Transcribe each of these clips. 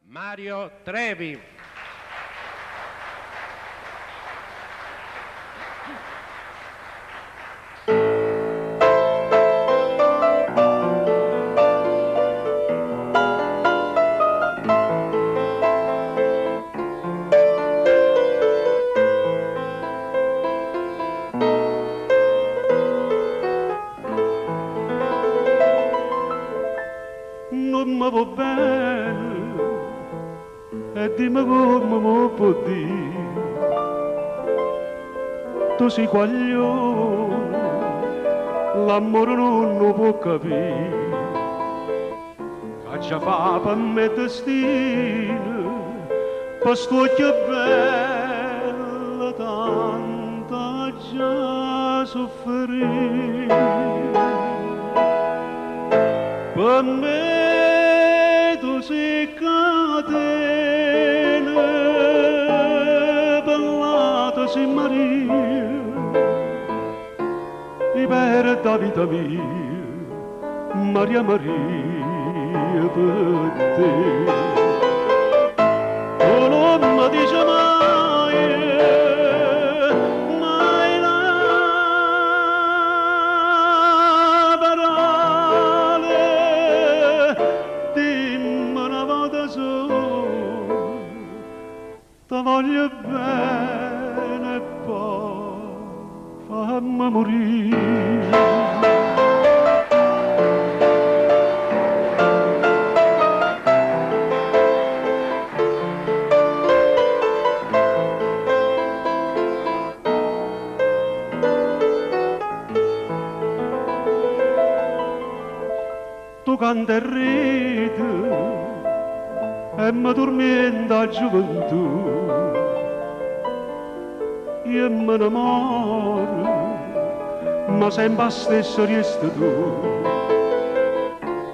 Mario Trevi. Non mi va bene e dimmi come mi può dire tu sei guaglione, l'amore non lo può capire, che ci fa per me destino, per sto che bella tanta già soffrire. Per me tu sei catena, ballata sei Maria, e per la vita mia, Maria Maria per te. Tu non mi dici mai, mai una parola, dimmi una volta sola, ti voglio bene e poi fammi morire. Tu canta e ridi e mi tormenta la gioventù, io me ne moro, ma sempre la stessa resti tu.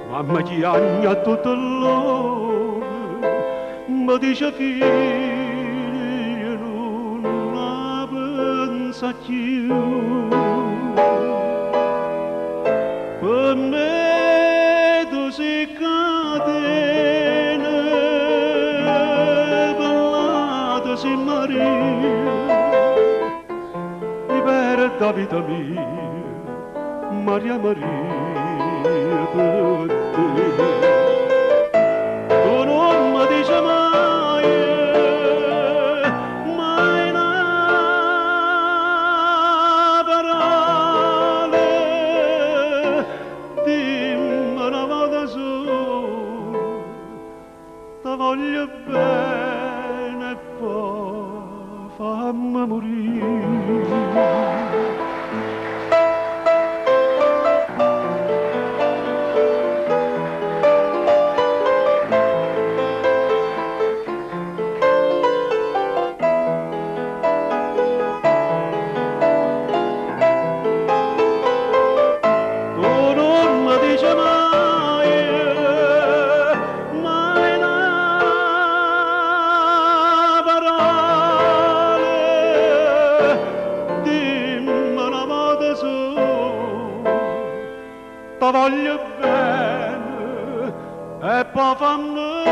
Mamma chiagna tutto l'ora, mi dice figlio non la pensa più. Per me tu sei catena, ballata sei Maria, e per la vita mia, Maria Maria per te. Tu non mi dici mai, mai una parola, dimmi una volta sola, ti voglio bene e poi fammi morire. Ti voglio bene e poi fammi